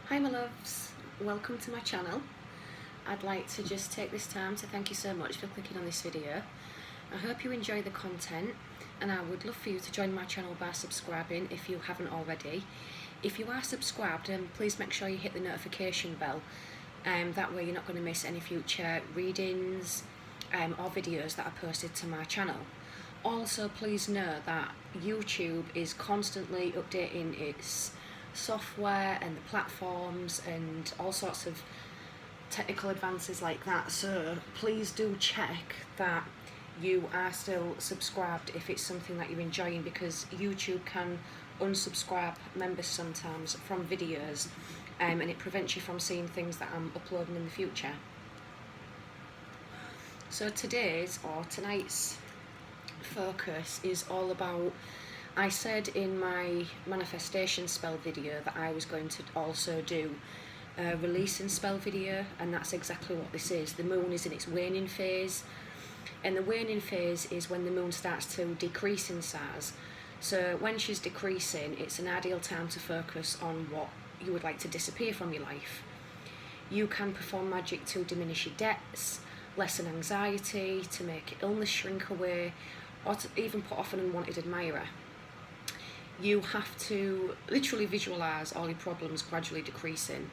Hi my loves, welcome to my channel. I'd like to just take this time to thank you so much for clicking on this video. I hope you enjoy the content and I would love for you to join my channel by subscribing if you haven't already. If you are subscribed, please make sure you hit the notification bell. That way you're not going to miss any future readings or videos that are posted to my channel. Also, please know that YouTube is constantly updating its software and the platforms and all sorts of technical advances like that, so please do check that you are still subscribed if it's something that you're enjoying, because YouTube can unsubscribe members sometimes from videos and it prevents you from seeing things that I'm uploading in the future. So tonight's focus is all about, I said in my manifestation spell video that I was going to also do a releasing spell video, and that's exactly what this is. The moon is in its waning phase, and the waning phase is when the moon starts to decrease in size. So when she's decreasing, it's an ideal time to focus on what you would like to disappear from your life. You can perform magic to diminish your debts, lessen anxiety, to make illness shrink away, or to even put off an unwanted admirer. You have to literally visualise all your problems gradually decreasing.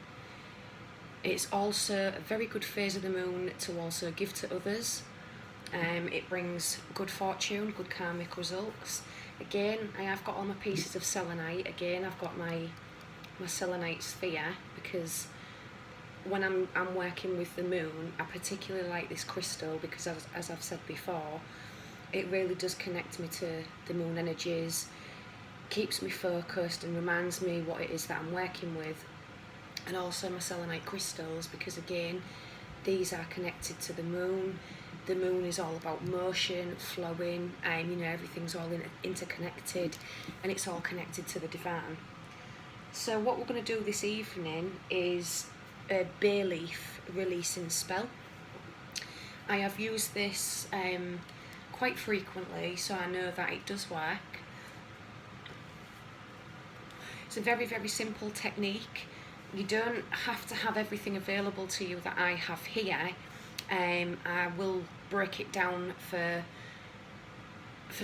It's also a very good phase of the moon to also give to others. It brings good fortune, good karmic results. Again, I have got all my pieces of selenite. Again, I've got my selenite sphere, because when I'm working with the moon, I particularly like this crystal because, as I've said before, it really does connect me to the moon energies, keeps me focused and reminds me what it is that I'm working with. And also my selenite crystals, because again, these are connected to the moon. The moon is all about motion, flowing, and everything's all interconnected, and it's all connected to the divine. So what we're going to do this evening is a bay leaf releasing spell. I have used this quite frequently, so I know that it does work. It's a very, very simple technique. You don't have to have everything available to you that I have here. I will break it down for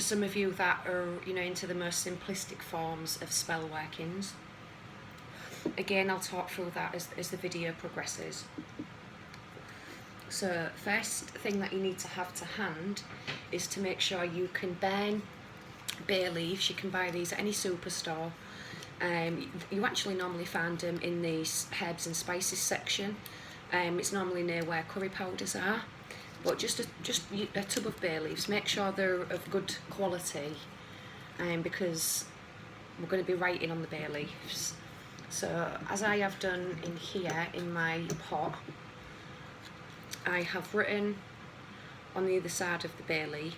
some of you that are into the most simplistic forms of spell workings. Again, I'll talk through that as the video progresses. So first thing that you need to have to hand is to make sure you can burn bay leaves. You can buy these at any superstore. You actually normally find them in the herbs and spices section. It's normally near where curry powders are. But just a tub of bay leaves. Make sure they're of good quality, because we're going to be writing on the bay leaves. So as I have done in here in my pot, I have written on the other side of the bay leaf,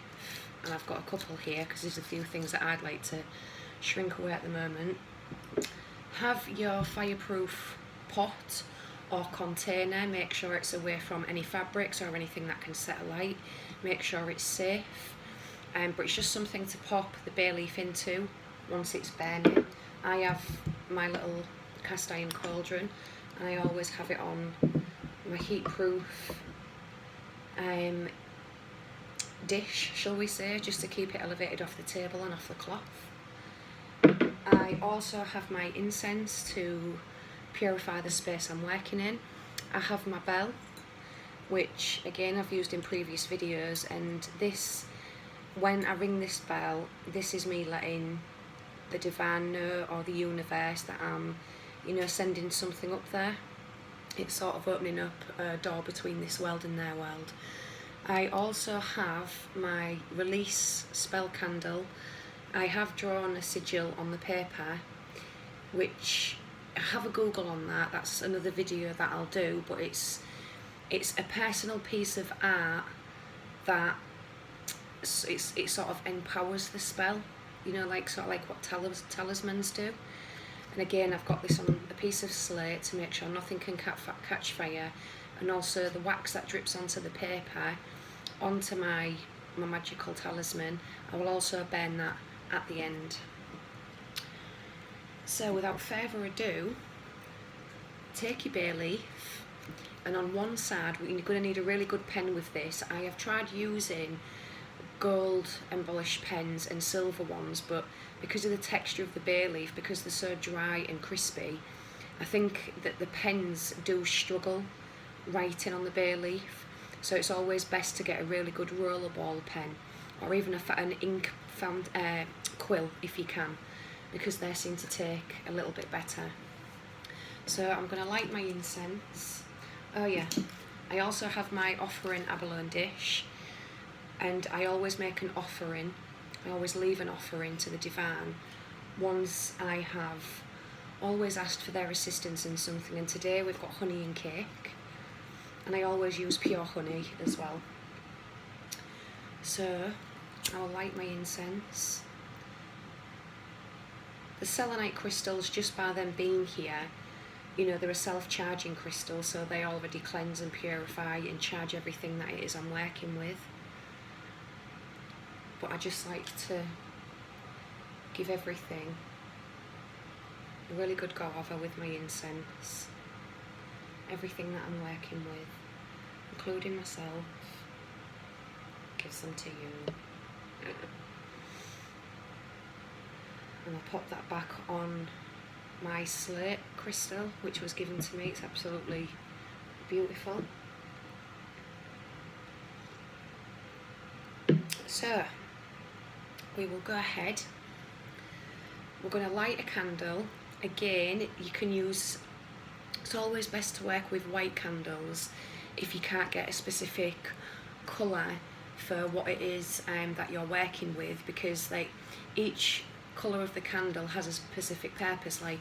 and I've got a couple here because there's a few things that I'd like to shrink away at the moment. Have your fireproof pot or container. Make sure it's away from any fabrics or anything that can set alight. Make sure it's safe. But it's just something to pop the bay leaf into once it's burning. I have my little cast iron cauldron, and I always have it on my heat-proof dish, shall we say, just to keep it elevated off the table and off the cloth. I also have my incense to purify the space I'm working in. I have my bell, which again I've used in previous videos, and this, when I ring this bell, this is me letting the divine know, or the universe, that I'm sending something up there. It's sort of opening up a door between this world and their world. I also have my release spell candle. I have drawn a sigil on the paper, which, have a Google on that. That's another video that I'll do, but it's a personal piece of art that it sort of empowers the spell, like what talismans do. And again, I've got this on a piece of slate to make sure nothing can catch fire, and also the wax that drips onto the paper onto my magical talisman. I will also burn that at the end. So without further ado, take your bay leaf, and on one side, you're going to need a really good pen with this. I have tried using gold embellished pens and silver ones, but because of the texture of the bay leaf, because they're so dry and crispy, I think that the pens do struggle writing on the bay leaf. So it's always best to get a really good rollerball pen, or even an ink found quill if you can, because they seem to take a little bit better. So I'm going to light my incense. Oh yeah, I also have my offering abalone dish, and I always make an offering, I always leave an offering to the divine once I have always asked for their assistance in something, and today we've got honey and cake, and I always use pure honey as well. So I'll light my incense. The selenite crystals, just by them being here, you know, they're a self-charging crystal, so they already cleanse and purify and charge everything that it is I'm working with. But I just like to give everything a really good go over with my incense. Everything that I'm working with, including myself, give some to you. And I'll pop that back on my slate crystal, which was given to me. It's absolutely beautiful. So we will go ahead. We're going to light a candle. Again, you can use, it's always best to work with white candles if you can't get a specific colour for what it is that you're working with, because like each colour of the candle has a specific purpose, like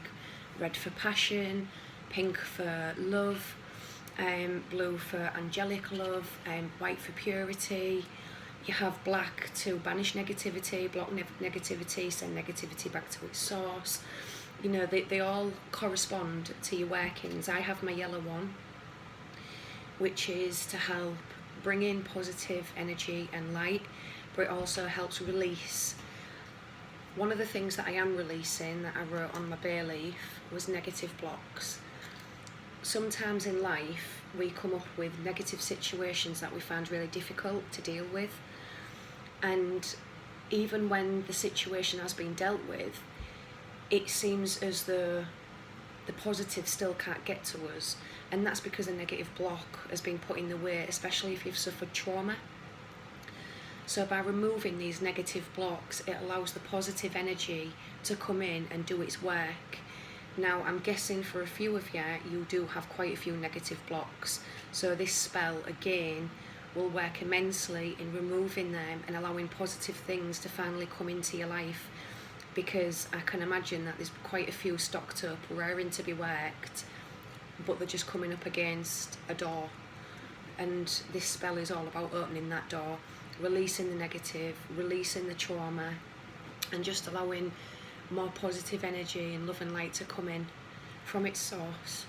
red for passion, pink for love, blue for angelic love, white for purity. You have black to banish negativity, block negativity, send negativity back to its source. You know, they all correspond to your workings. I have my yellow one, which is to help bring in positive energy and light, but it also helps release. One of the things that I am releasing, that I wrote on my bay leaf, was negative blocks. Sometimes in life we come up with negative situations that we find really difficult to deal with, and even when the situation has been dealt with, it seems as though the positive still can't get to us, and that's because a negative block has been put in the way, especially if you've suffered trauma. So by removing these negative blocks, it allows the positive energy to come in and do its work. Now, I'm guessing for a few of you, you do have quite a few negative blocks. So this spell, again, will work immensely in removing them and allowing positive things to finally come into your life. Because I can imagine that there's quite a few stocked up, raring to be worked, but they're just coming up against a door. And this spell is all about opening that door, releasing the negative, releasing the trauma, and just allowing more positive energy and love and light to come in from its source.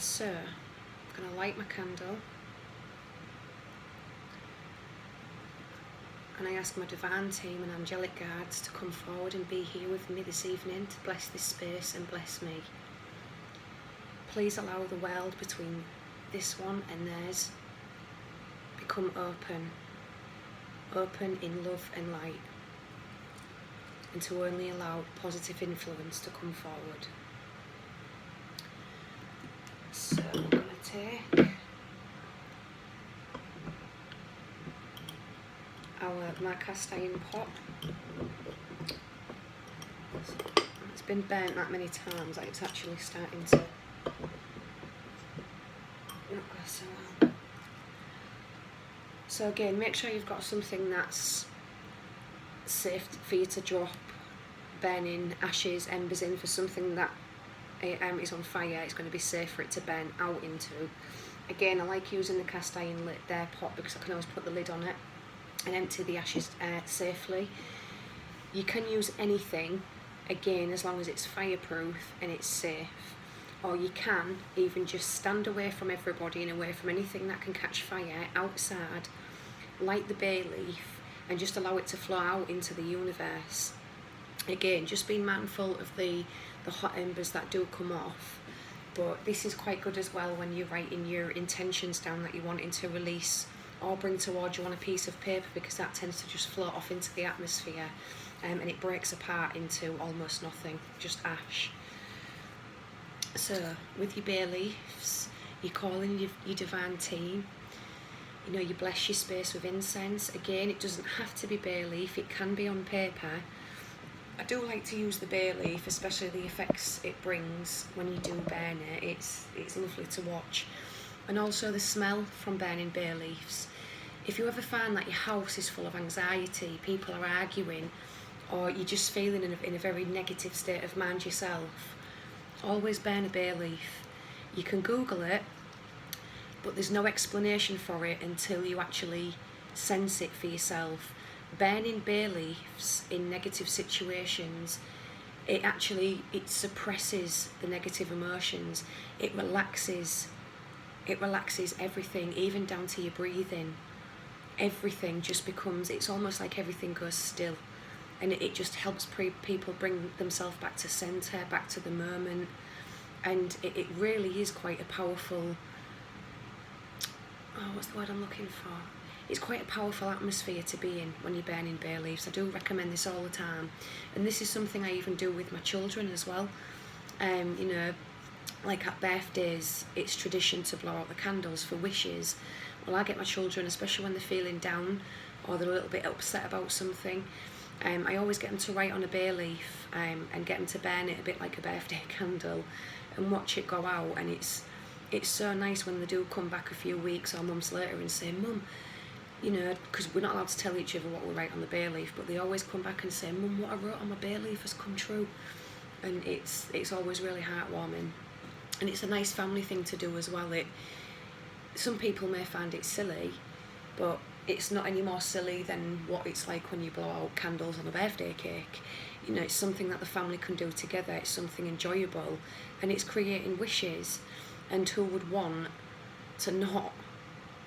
So, I'm going to light my candle, and I ask my divine team and angelic guards to come forward and be here with me this evening to bless this space and bless me. Please allow the world between this one and theirs become open in love and light, and to only allow positive influence to come forward. So I'm going to take my cast iron pot. It's been burnt that many times that it's actually starting to not go so well. So again, make sure you've got something that's safe for you to drop burning ashes, embers in, for something that is on fire. It's going to be safe for it to burn out into. Again, I like using the cast iron lid pot because I can always put the lid on it and empty the ashes safely. You can use anything, again, as long as it's fireproof and it's safe. Or you can even just stand away from everybody and away from anything that can catch fire outside, light the bay leaf, and just allow it to flow out into the universe. Again, just being mindful of the hot embers that do come off, but this is quite good as well when you're writing your intentions down that you're wanting to release or bring towards you on a piece of paper, because that tends to just float off into the atmosphere, and it breaks apart into almost nothing, just ash. So with your bay leaves, you call in your divine team. You know, you bless your space with incense. Again, it doesn't have to be bay leaf, it can be on paper. I do like to use the bay leaf, especially the effects it brings when you do burn it. It's lovely to watch. And also the smell from burning bay leaves. If you ever find that your house is full of anxiety, people are arguing, or you're just feeling in a very negative state of mind yourself, always burn a bay leaf. You can Google it, but there's no explanation for it until you actually sense it for yourself. Burning bay leaves in negative situations, it suppresses the negative emotions. It relaxes everything, even down to your breathing. Everything just becomes, it's almost like everything goes still, and it just helps people bring themselves back to centre, back to the moment. And it really is quite a powerful, what's the word I'm looking for? It's quite a powerful atmosphere to be in when you're burning bay leaves. I do recommend this all the time, and this is something I even do with my children as well. You know, like at birthdays, it's tradition to blow out the candles for wishes. Well, I get my children, especially when they're feeling down or they're a little bit upset about something, I always get them to write on a bay leaf, and get them to burn it a bit like a birthday candle and watch it go out. And it's so nice when they do come back a few weeks or months later and say, Mum, you know, because we're not allowed to tell each other what we write on the bay leaf, but they always come back and say, Mum, what I wrote on my bay leaf has come true. And it's always really heartwarming, and it's a nice family thing to do as well. Some people may find it silly, but it's not any more silly than what it's like when you blow out candles on a birthday cake. You know, it's something that the family can do together. It's something enjoyable, and it's creating wishes. And who would want to not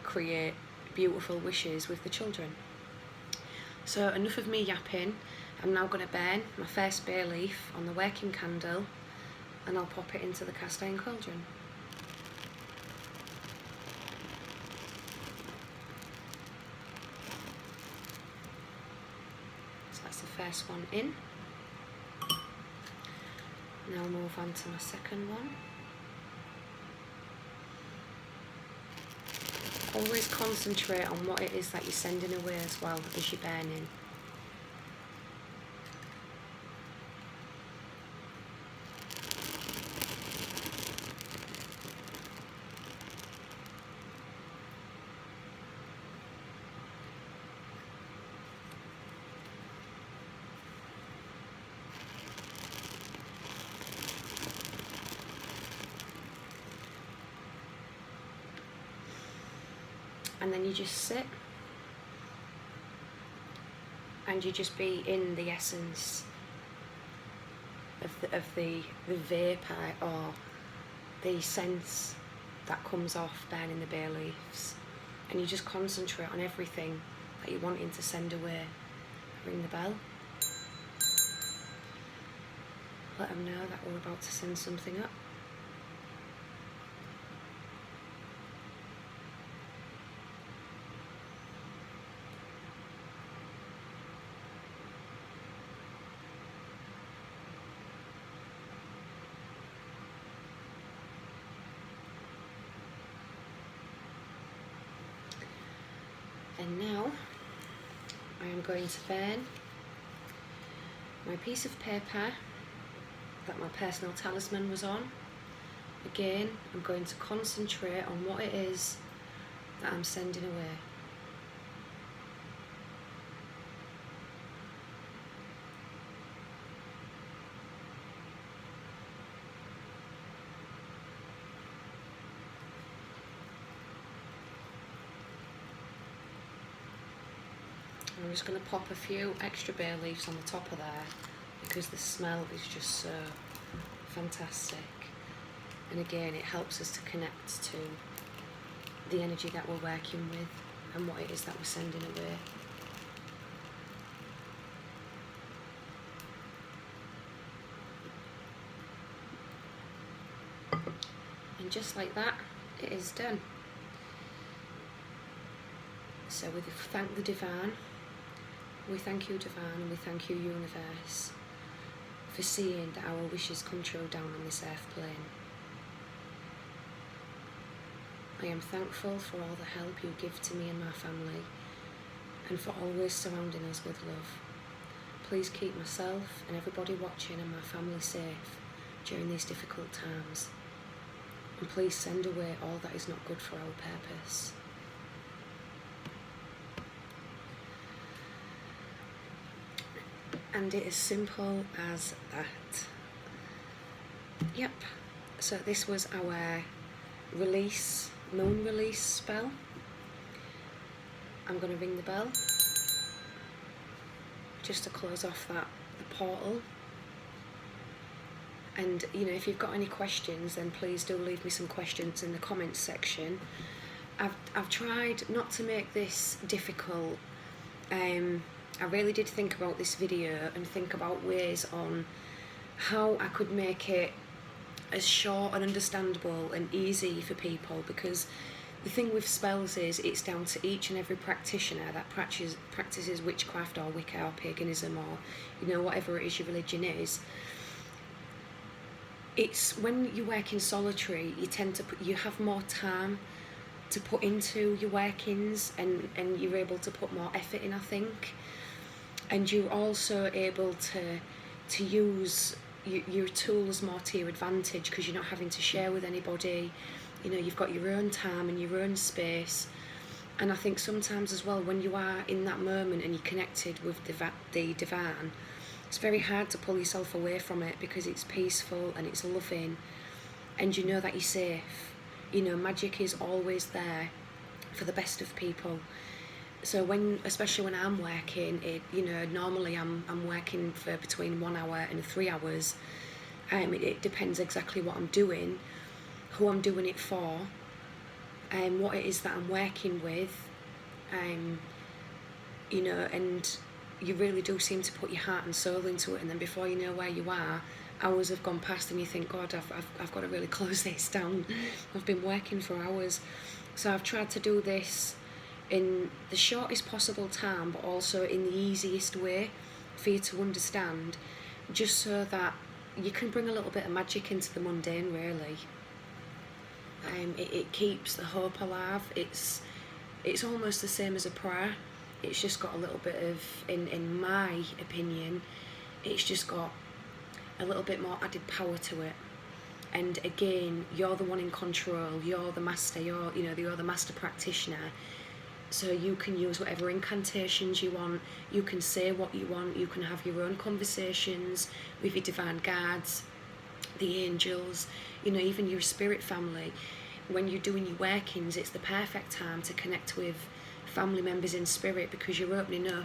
create beautiful wishes with the children? So enough of me yapping. I'm now going to burn my first bay leaf on the working candle, and I'll pop it into the cast iron cauldron. So that's the first one in. Now I'll move on to my second one. Always concentrate on what it is that you're sending away as well as you're burning. And then you just sit and you just be in the essence of the vapour or the sense that comes off burning the bay leaves, and you just concentrate on everything that you're wanting to send away. Ring the bell, let them know that we're about to send something up. And now I am going to burn my piece of paper that my personal talisman was on. Again, I'm going to concentrate on what it is that I'm sending away. I'm just going to pop a few extra bay leaves on the top of there because the smell is just so fantastic. And again, it helps us to connect to the energy that we're working with and what it is that we're sending away. And just like that, it is done. So we thank the Divine, we thank you Divine, and we thank you Universe for seeing that our wishes come true down on this earth plane. I am thankful for all the help you give to me and my family, and for always surrounding us with love. Please keep myself and everybody watching and my family safe during these difficult times. And please send away all that is not good for our purpose. And it is simple as that. Yep, so this was our release, moon release spell. I'm going to ring the bell just to close off the portal. And you know, if you've got any questions, then please do leave me some questions in the comments section. I've tried not to make this difficult. I really did think about this video and think about ways on how I could make it as short and understandable and easy for people, because the thing with spells is it's down to each and every practitioner that practices witchcraft or Wicca or paganism, or you know, whatever it is your religion is. It's when you work in solitary, you tend to you have more time to put into your workings, and you're able to put more effort in, I think. And you're also able to use your tools more to your advantage, because you're not having to share with anybody. You know, you've got your own time and your own space. And I think sometimes as well, when you are in that moment and you're connected with the Divine, it's very hard to pull yourself away from it, because it's peaceful and it's loving, and you know that you're safe. You know, magic is always there for the best of people. So especially when I'm working, you know, normally I'm working for between 1 hour and 3 hours. It depends exactly what I'm doing, who I'm doing it for, and what it is that I'm working with. You know, and you really do seem to put your heart and soul into it, and then before you know where you are, hours have gone past and you think, God, I've got to really close this down. I've been working for hours. So I've tried to do this in the shortest possible time, but also in the easiest way for you to understand, just so that you can bring a little bit of magic into the mundane, really. It keeps the hope alive. It's almost the same as a prayer. It's just got a little bit of, in my opinion, it's just got a little bit more added power to it. And again, you're the one in control, you're the master, you're the master practitioner. So you can use whatever incantations you want, you can say what you want, you can have your own conversations with your divine guards, the angels, you know, even your spirit family. When you're doing your workings, it's the perfect time to connect with family members in spirit, because you're opening up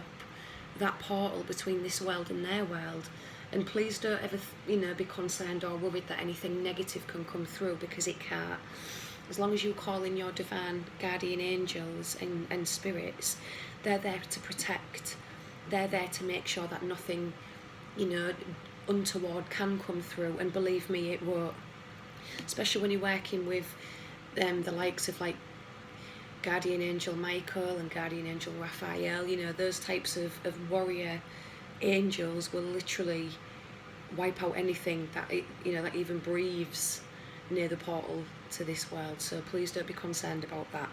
that portal between this world and their world. And please don't ever, you know, be concerned or worried that anything negative can come through, because it can't. As long as you call in your divine guardian angels and spirits, they're there to protect. They're there to make sure that nothing, you know, untoward can come through. And believe me, it won't. Especially when you're working with the likes of like Guardian Angel Michael and Guardian Angel Raphael, you know, those types of warrior angels will literally wipe out anything that that even breathes near the portal to this world. So please don't be concerned about that.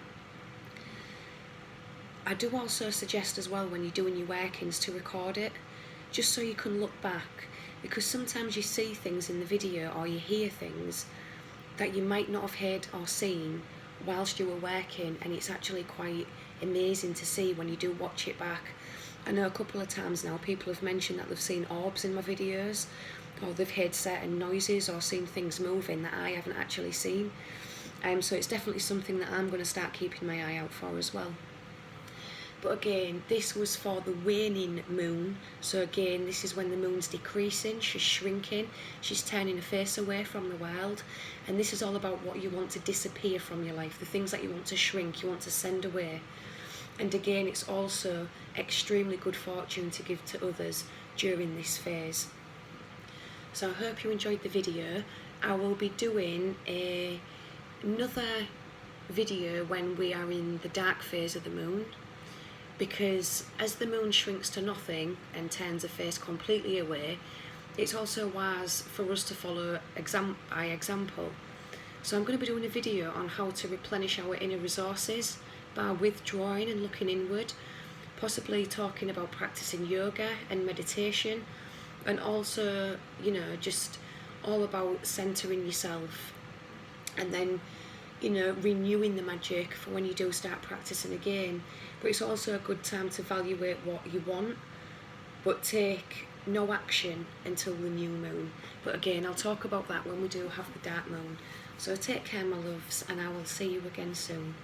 I do also suggest as well, when you're doing your workings, to record it, just so you can look back, because sometimes you see things in the video or you hear things that you might not have heard or seen whilst you were working, and it's actually quite amazing to see when you do watch it back. I know a couple of times now people have mentioned that they've seen orbs in my videos, or they've heard certain noises or seen things moving that I haven't actually seen. So it's definitely something that I'm going to start keeping my eye out for as well. But again, this was for the waning moon. So again, this is when the moon's decreasing, she's shrinking, she's turning her face away from the world. And this is all about what you want to disappear from your life, the things that you want to shrink, you want to send away. And again, it's also extremely good fortune to give to others during this phase. So I hope you enjoyed the video. I will be doing a another video when we are in the dark phase of the moon, because as the moon shrinks to nothing and turns her face completely away, it's also wise for us to follow by example. So I'm going to be doing a video on how to replenish our inner resources by withdrawing and looking inward, possibly talking about practicing yoga and meditation, and also, you know, just all about centering yourself, and then, you know, renewing the magic for when you do start practicing again. But it's also a good time to evaluate what you want, but take no action until the new moon. But again, I'll talk about that when we do have the dark moon. So take care, my loves, and I will see you again soon.